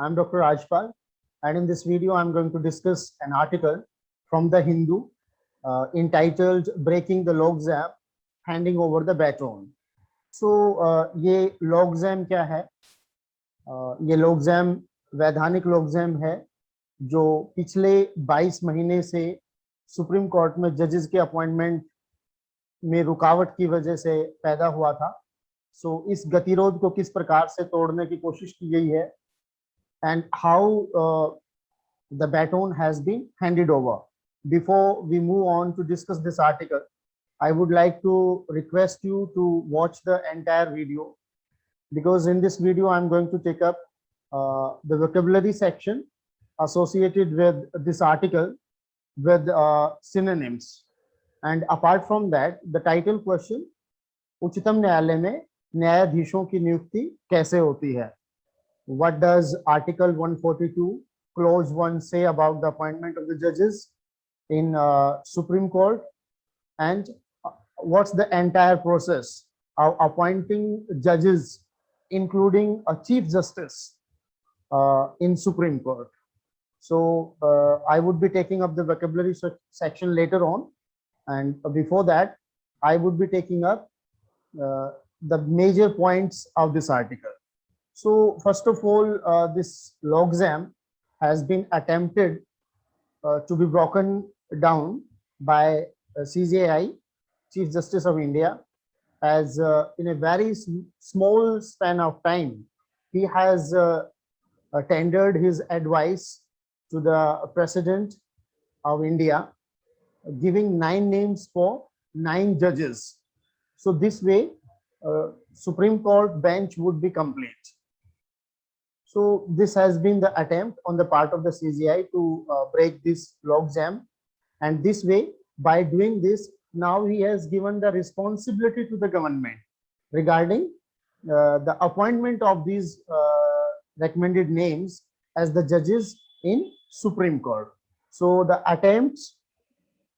I'm Dr. Rajpal, and in this video, I'm going to discuss an article from The Hindu entitled Breaking the Logjam, Handing Over the Baton. So, ये logjam क्या है? ये logjam वैधानिक logjam है जो पिछले 22 महीने से सुप्रीम कोर्ट में जजेस के अपॉइंटमेंट में रुकावट की वजह से पैदा हुआ था. सो इस गतिरोध को किस प्रकार से तोड़ने की कोशिश की गई है and how the baton has been handed over. Before we move on to discuss this article, I would like to request you to watch the entire video, because in this video I'm going to take up the vocabulary section associated with this article with synonyms, and apart from that the title question, उच्चतम न्यायालय में न्यायाधीशों की नियुक्ति कैसे होती है? What does Article 142, Clause 1 say about the appointment of the judges in Supreme Court, and what's the entire process of appointing judges, including a Chief Justice in Supreme Court? So I would be taking up the vocabulary section later on, and before that, I would be taking up the major points of this article. So first of all, this logjam has been attempted to be broken down by CJI, Chief Justice of India, as in a very small span of time, he has tendered his advice to the President of India, giving 9 names for 9 judges. So this way, Supreme Court bench would be complete. So this has been the attempt on the part of the CJI to break this logjam, and this way, by doing this, now he has given the responsibility to the government regarding the appointment of these recommended names as the judges in Supreme Court. So the attempts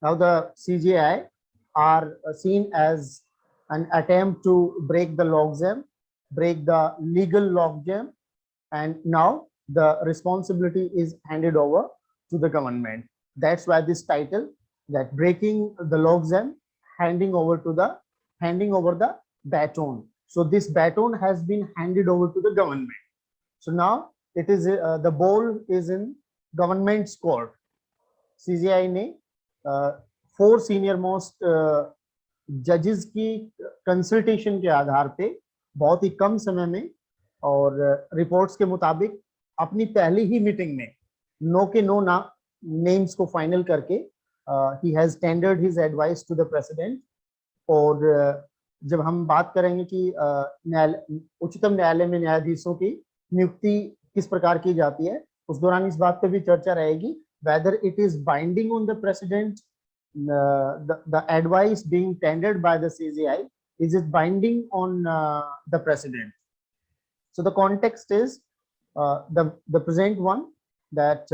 now the CJI are seen as an attempt to break the logjam, break the legal logjam, and now the responsibility is handed over to the government. That's why this title, that breaking the logjam, handing over the baton. So this baton has been handed over to the government. So now it is the ball is in government's court. CJI ने 4 senior most जजेस की consultation के आधार पे बहुत ही कम समय में और reports के मुताबिक अपनी पहली ही मीटिंग में नो के नो नेम्स को फाइनल करके ही has tendered his advice to the president. और जब हम बात करेंगे कि उच्चतम न्यायालय में न्यायाधीशों की नियुक्ति किस प्रकार की जाती है, उस दौरान इस बात पे भी चर्चा रहेगी whether it is binding on the president, the advice being tendered by the CJI, is it binding on the president? So the context is the present one, that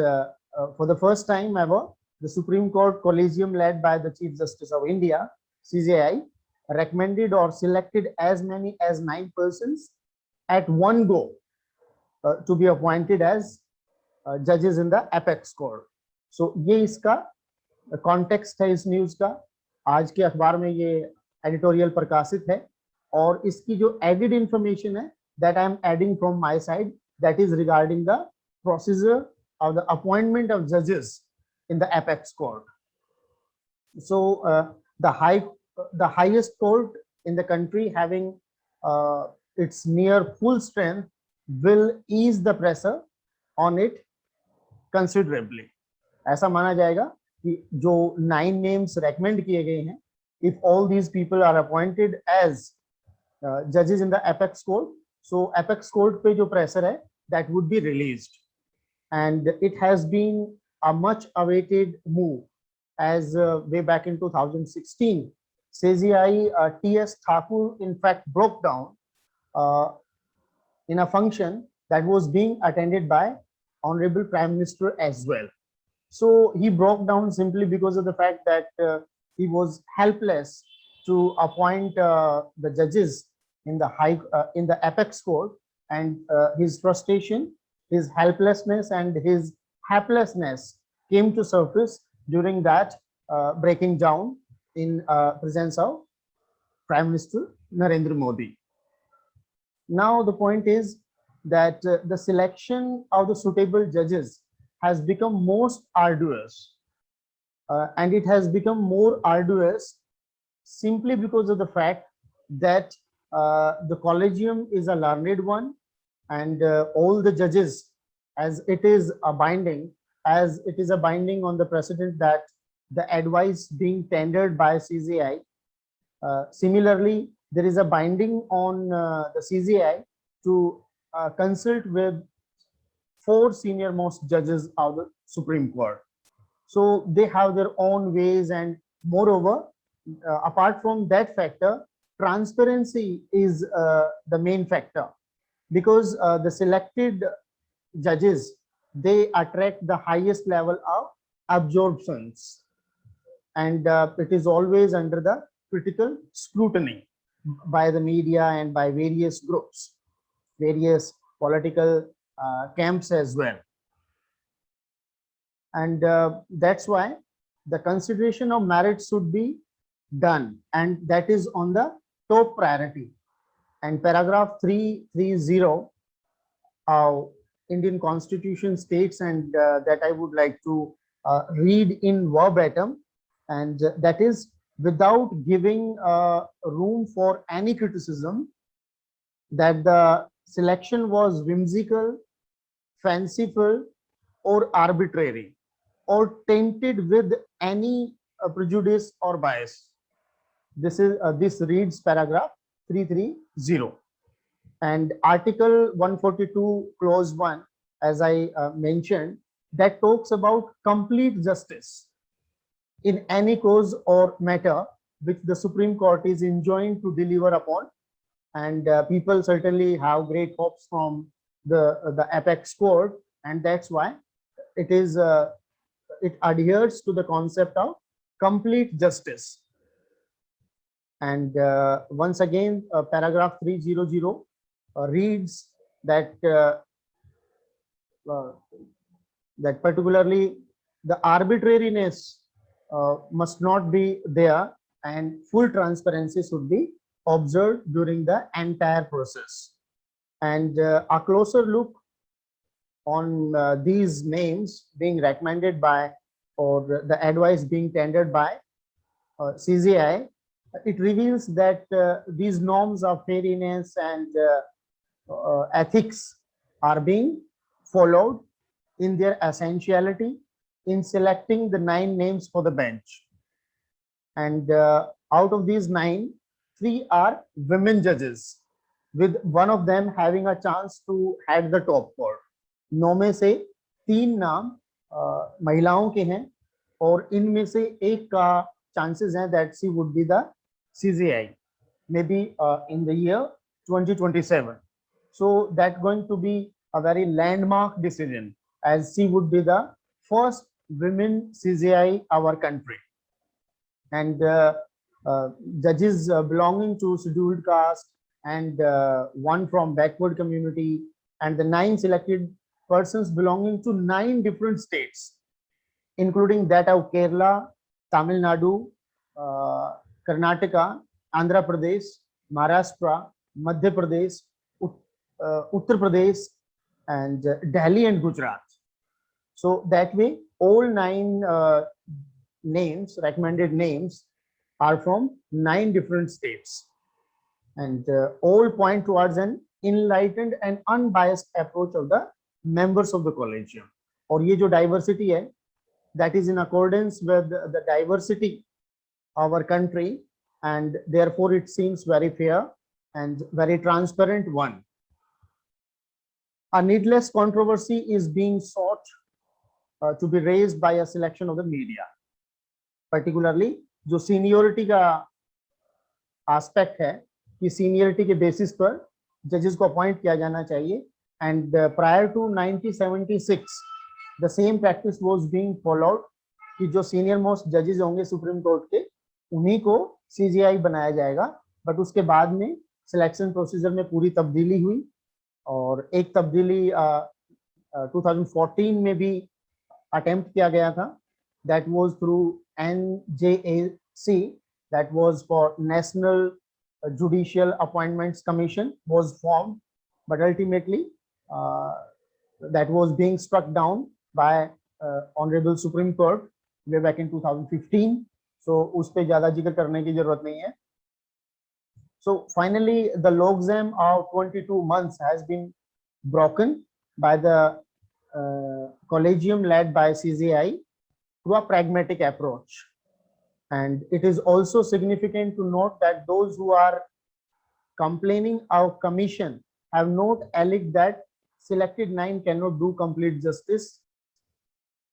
for the first time ever, the Supreme Court Collegium led by the Chief Justice of India, CJI, recommended or selected as many as 9 persons at one go to be appointed as judges in the apex court. So ये इसका context है इस news का. आज के अखबार में ये एडिटोरियल प्रकाशित है, और इसकी जो एडिड इंफॉर्मेशन है that I am adding from my side, that is regarding the procedure of the appointment of judges in the apex court. So the highest court in the country, having its near full strength, will ease the pressure on it considerably. ऐसा माना जाएगा कि जो 9 names recommend किए गए हैं, if all these people are appointed as judges in the apex court, so apex court पे जो pressure है, that would be released, and it has been a much awaited move, as way back in 2016, CJI T.S. Thakur in fact broke down in a function that was being attended by Honorable Prime Minister as well. So he broke down simply because of the fact that he was helpless to appoint the judges in the apex court, and his frustration his helplessness and his helplessness came to surface during that breaking down in presence of Prime Minister Narendra Modi. Now the point is that the selection of the suitable judges has become most arduous, and it has become more arduous simply because of the fact that the collegium is a learned one, and all the judges, as it is a binding on the precedent that the advice being tendered by CJI. Similarly, there is a binding on the CJI to consult with 4 senior most judges of the Supreme Court. So they have their own ways, and moreover, apart from that factor, transparency is the main factor, because the selected judges, they attract the highest level of absorptions, and it is always under the critical scrutiny by the media and by various groups, various political camps as well. And that's why the consideration of merit should be done, and that is on the top priority. And paragraph 330 of Indian Constitution states, and that I would like to read in verbatim, and that is, without giving room for any criticism, that the selection was whimsical, fanciful, or arbitrary, or tainted with any prejudice or bias. This reads paragraph 330. And Article 142 clause 1, as I mentioned, that talks about complete justice in any cause or matter which the Supreme Court is enjoined to deliver upon. And people certainly have great hopes from the apex court, and that's why it is it adheres to the concept of complete justice. And once again, paragraph 300 reads that that particularly the arbitrariness must not be there, and full transparency should be observed during the entire process. And a closer look on these names being recommended by, or the advice being tendered by CJI, it reveals that these norms of fairness and ethics are being followed in their essentiality in selecting the 9 names for the bench. And out of these 9, 3 are women judges, with one of them having a chance to head the top court. 9 में से 3 नाम महिलाओं के हैं, और इनमें से एक का chances हैं that she would be the CJI, maybe in the year 2027. So that's going to be a very landmark decision, as she would be the first women CJI our country. And judges belonging to scheduled caste, and 1 from backward community, and the 9 selected persons belonging to 9 different states, including that of Kerala, Tamil Nadu, Karnataka, Andhra Pradesh, Maharashtra, Madhya Pradesh, Uttar Pradesh, and Delhi and Gujarat. So that way, all 9 names, recommended names, are from 9 different states, and all point towards an enlightened and unbiased approach of the members of the collegium. और ये जो diversity है, that is in accordance with the diversity of our country, and therefore it seems very fair and very transparent one. A needless controversy is being sought to be raised by a selection of the media, particularly जो seniority का aspect है कि seniority के basis पर judges को appoint किया जाना चाहिए, and prior to 1976 the same practice was being followed कि जो senior most judges होंगे Supreme Court के, उन्हीं को CJI बनाया जाएगा. बट उसके बाद में सिलेक्शन प्रोसीजर में पूरी तब्दीली हुई, और एक तब्दीली 2014 में भी अटेम्प्ट किया गया था. That was through NJAC, that was for National Judicial Appointments Commission was formed, but ultimately that was being struck down by Honorable Supreme Court way back in 2015. So उस पे ज़्यादा जिक्र करने की जरूरत नहीं है. So finally, the logjam of 22 months has been broken by the collegium led by CJI through a pragmatic approach. And it is also significant to note that those who are complaining our commission have not alleged that selected 9 cannot do complete justice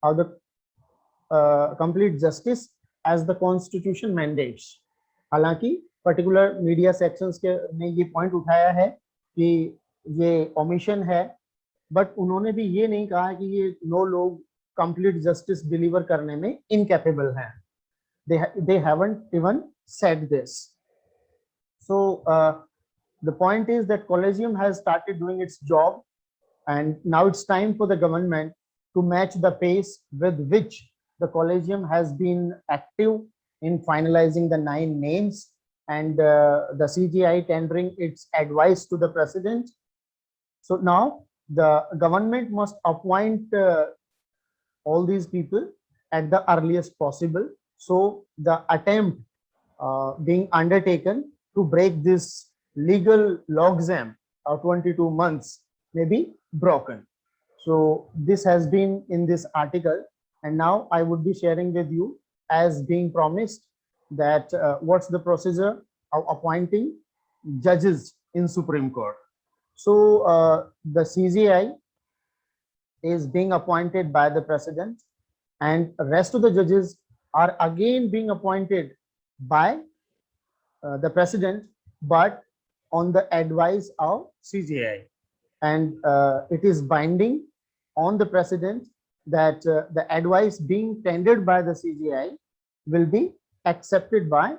or the complete justice as the constitution mandates. हालांकि particular media sections के ने ये point उठाया है कि ये omission है, but उन्होंने भी ये नहीं कहा कि ये 9 लोग कंप्लीट जस्टिस डिलीवर करने में इनकैपेबल हैं. They haven't even said this. So the point is that collegium has started doing its job, and now it's time for the government to match the pace with which the collegium has been active in finalizing the 9 names, and the CJI tendering its advice to the president. So now the government must appoint all these people at the earliest possible. So the attempt being undertaken to break this legal logjam of 22 months may be broken. So this has been in this article, and now I would be sharing with you, as being promised, that what's the procedure of appointing judges in Supreme Court. So the CJI is being appointed by the president, and the rest of the judges are again being appointed by the president, but on the advice of CJI, and it is binding on the president that the advice being tendered by the CJI will be accepted by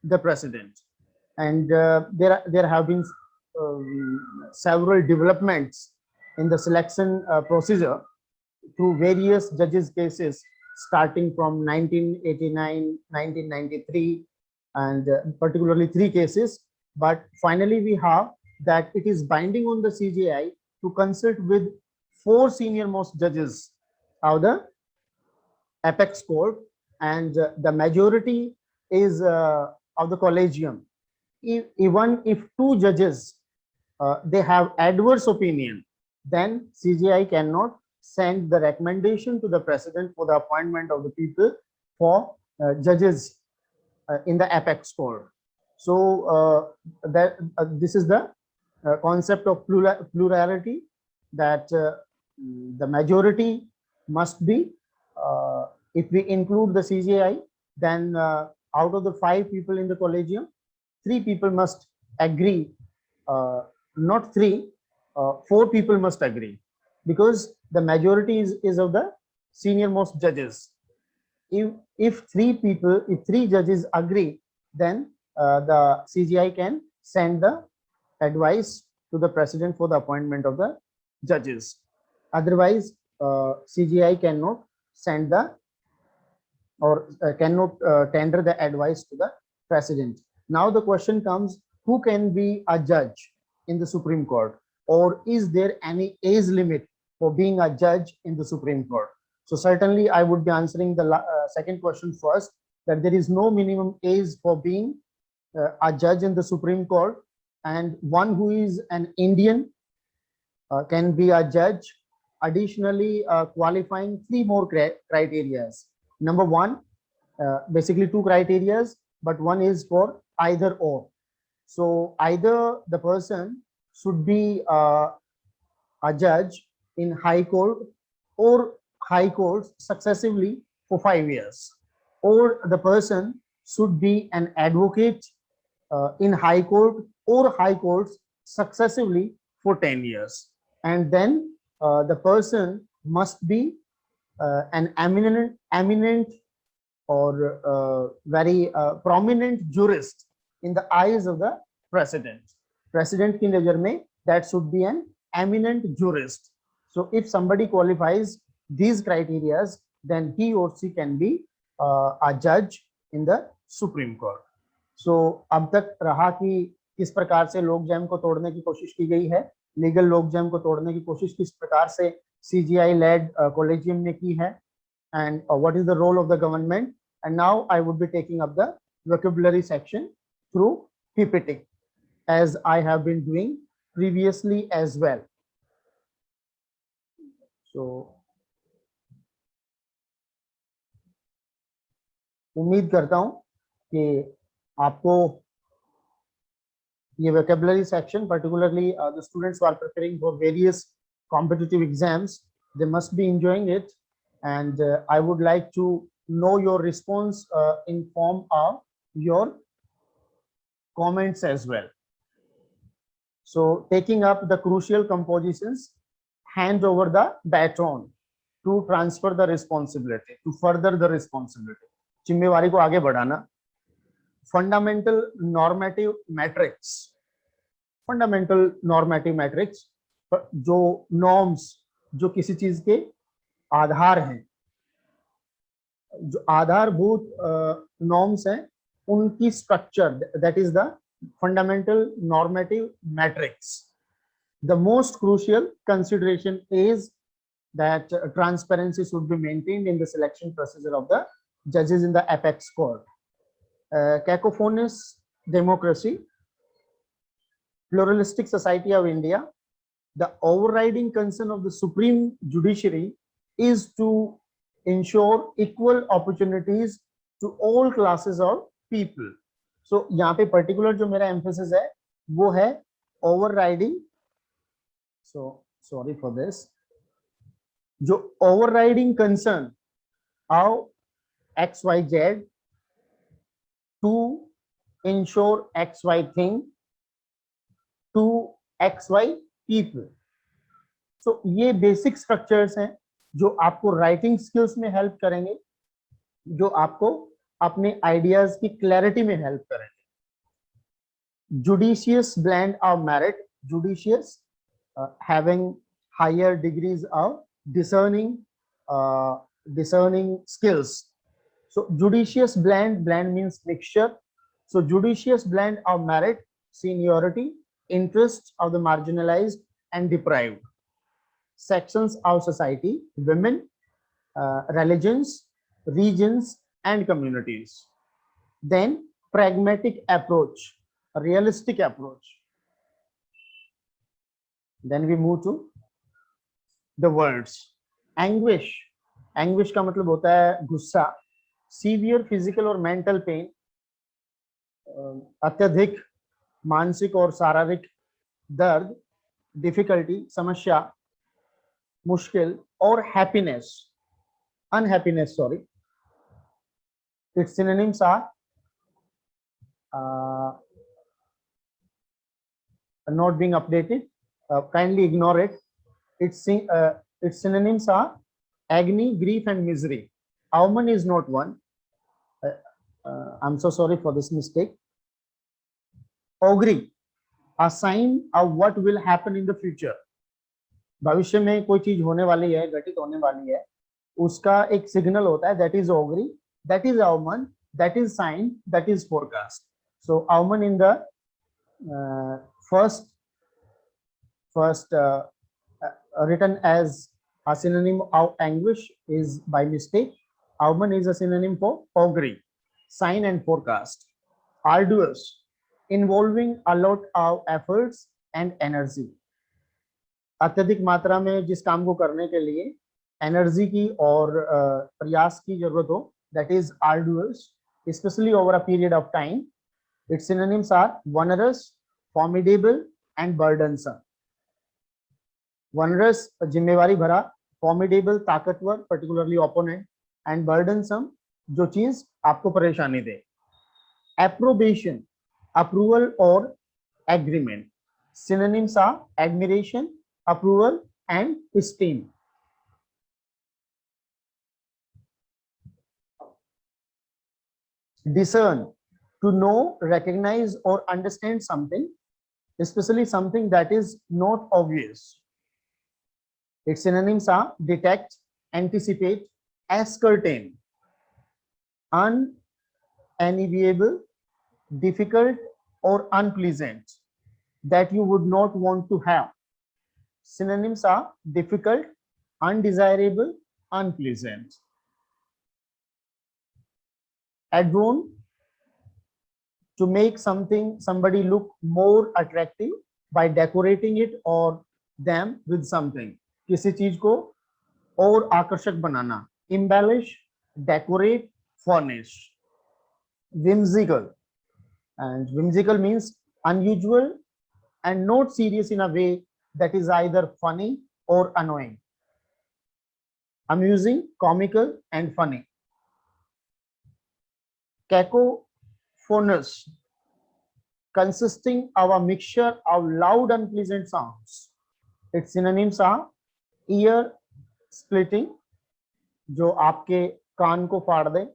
the president. And there have been several developments in the selection procedure through various judges cases starting from 1989, 1993, and particularly 3 cases. But finally we have that it is binding on the CJI to consult with 4 senior most judges of the apex court, and the majority is of the collegium. Even if 2 judges they have adverse opinion, then CJI cannot send the recommendation to the president for the appointment of the people for judges in the apex court. So this is the concept of plurality, that the majority must be, if we include the CJI, then out of the 5 people in the collegium, 3 people must agree, not 3, 4 people must agree, because the majority is of the senior most judges. If 3 judges agree, then the CJI can send the advice to the president for the appointment of the judges. Otherwise CJI cannot send the or cannot tender the advice to the president. Now the question comes, who can be a judge in the Supreme Court, or is there any age limit for being a judge in the Supreme Court? So certainly I would be answering the second question first, that there is no minimum age for being a judge in the Supreme Court, and one who is an Indian can be a judge. Additionally, qualifying 3 more criteria. Number 1, basically 2 criteria, but one is for either or. So either the person should be a judge in High Court or High Courts successively for 5 years, or the person should be an advocate in High Court or High Courts successively for 10 years. And then the person must be an eminent or very prominent jurist in the eyes of the president. President की नजर में that should be an eminent jurist. So if somebody qualifies these criterias, then he or she can be a judge in the Supreme Court. So अब तक रहा कि किस प्रकार से लोक जैम को तोड़ने की कोशिश की गई है, लीगल लोक जैम को तोड़ने की कोशिश किस प्रकार से CGI led collegium ने की है, and what is the role of the government. And now I would be taking up the vocabulary section through PPT, as I have been doing previously as well. So उम्मीद करता हूं कि आपको ये vocabulary section, particularly the students who are preparing for various competitive exams, they must be enjoying it. And I would like to know your response in form of your comments as well. So taking up the crucial compositions, hand over the baton to transfer the responsibility, to further the responsibility. जिम्मेवारी को आगे बढ़ाना. Fundamental normative matrix. Fundamental normative matrix, जो norms, जो किसी चीज के आधार हैं, जो आधारभूत norms हैं, उनकी structure, that is the fundamental normative matrix. The most crucial consideration is that transparency should be maintained in the selection procedure of the judges in the apex court. Cacophonous democracy, pluralistic society of India, the overriding concern of the Supreme Judiciary is to ensure equal opportunities to all classes of people. So यहाँ पे particular जो मेरा emphasis है वो है overriding. So sorry for this. जो overriding concern of XYZ to ensure XY thing to XY people. So ये basic structures हैं जो आपको writing skills में help करेंगे, जो आपको अपने ideas की clarity में help करेंगे. Judicious blend of merit, judicious having higher degrees of discerning skills. So judicious blend means mixture. So judicious blend of merit, seniority, interests of the marginalized and deprived, sections of society, women, religions, regions, and communities. Then pragmatic approach, a realistic approach. Then we move to the words. Anguish. Anguish का मतलब होता है गुस्सा. Severe physical और mental pain. अत्यधिक मानसिक और शारीरिक दर्द, difficulty, समस्या, मुश्किल, और happiness, unhappiness, sorry. Its synonyms are not being updated. Kindly ignore it. Its synonyms are agony, grief, and misery. Auman is not one. I'm so sorry for this mistake. Augury, a sign of what will happen in the future. भविष्य में कोई चीज होने वाली है, घटित होने वाली है, उसका एक सिग्नल होता है, that is augury, that is auman, that is sign, that is forecast. So auman in the first written as a synonym of anguish is by mistake. Auman is a synonym for augury, sign and forecast. Arduous, involving a lot of efforts and energy. अत्यधिक मात्रा में जिस काम को करने के लिए energy की और प्रयास की जरूरत हो, that is arduous, especially over a period of time. Its synonyms are onerous, formidable, and burdensome. Onerous, जिम्मेवारी भरा, formidable, ताकतवर, particularly opponent, and burdensome, जो चीज आपको परेशानी दे. Approbation, approval or agreement. Synonyms are admiration, approval, and esteem. Discern, to know, recognize, or understand something, especially something that is not obvious. Its synonyms are detect, anticipate, ascertain, unenviable, difficult, or unpleasant, that you would not want to have. Synonyms are difficult, undesirable, unpleasant. Adorn, to make somebody look more attractive by decorating it or them with something. किसी चीज को और आकर्षक बनाना. Embellish, decorate, furnish. Whimsical, and whimsical means unusual and not serious in a way that is either funny or annoying. Amusing, comical, and funny. Cacophonous, consisting of a mixture of loud unpleasant sounds. Its synonyms are ear splitting, जो आपके कान को फाड़ दे,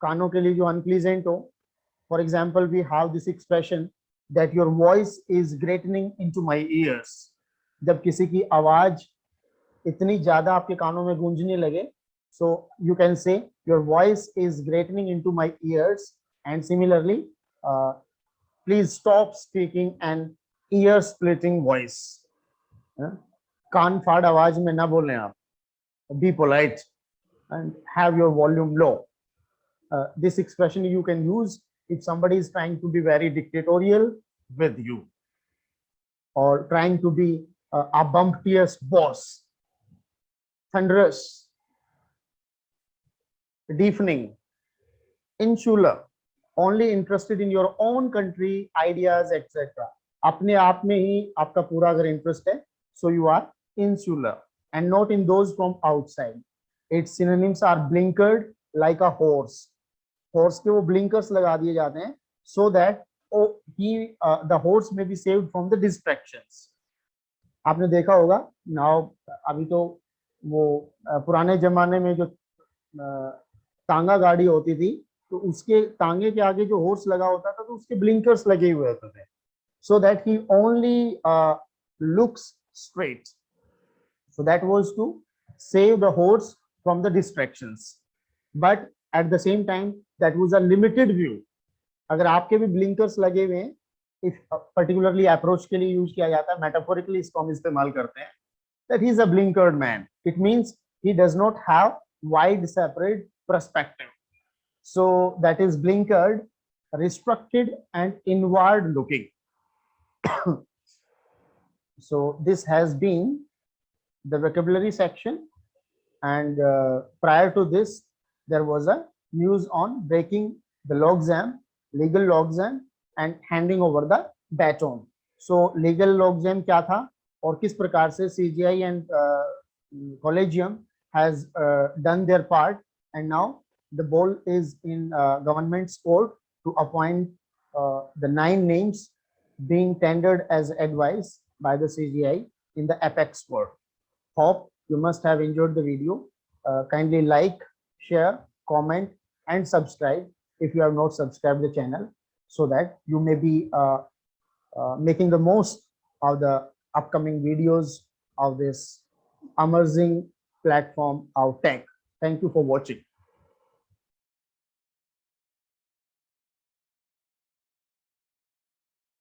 कानों के लिए जो unpleasant हो. For example, we have this expression that your voice is grating into my ears. जब किसी की आवाज इतनी ज्यादा आपके कानों में गूंजने लगे, so you can say your voice is grating into my ears. And similarly, please stop speaking an ear splitting voice. कान फाड़ आवाज में ना बोलें आप. Be polite and have your volume low. This expression you can use if somebody is trying to be very dictatorial with you or trying to be a bumptious boss. Thunderous, deafening, insular, only interested in your own country, ideas, etc. अपने आप में ही आपका पूरा अगर interest है, so you are insular and not in those from outside. Its synonyms are blinkered, like a horse. Horse के वो blinkers लगा दिए जाते हैं so that the horse may be saved from the distractions. आपने देखा होगा now, अभी तो वो पुराने जमाने में जो तांगा गाड़ी होती थी, तो उसके तांगे के आगे जो हॉर्स लगा होता था तो उसके ब्लिंकर्स लगे हुए होते थे so that he only looks straight. So that was to save the horse from the distractions, but at the same time that was a limited view. अगर आपके भी blinkers लगे हुए हैं, if particularly approach के लिए यूज किया जाता है, metaphorically इसको हम इस्तेमाल करते हैं, that he is a blinkered man. It means he does not have wide separate perspective. So that is blinkered, restricted, and inward looking. So this has been the vocabulary section, and prior to this there was a news on breaking the logjam, legal logjam, and handing over the baton. So legal logjam क्या था और किस प्रकार से CGI and Collegium has done their part, and now the ball is in government's court to appoint the 9 names being tendered as advice by the CGI in the apex court. Hope you must have enjoyed the video. Kindly like, share, comment, and subscribe if you have not subscribed the channel, so that you may be making the most of the upcoming videos of this amazing platform of tech. Thank you for watching.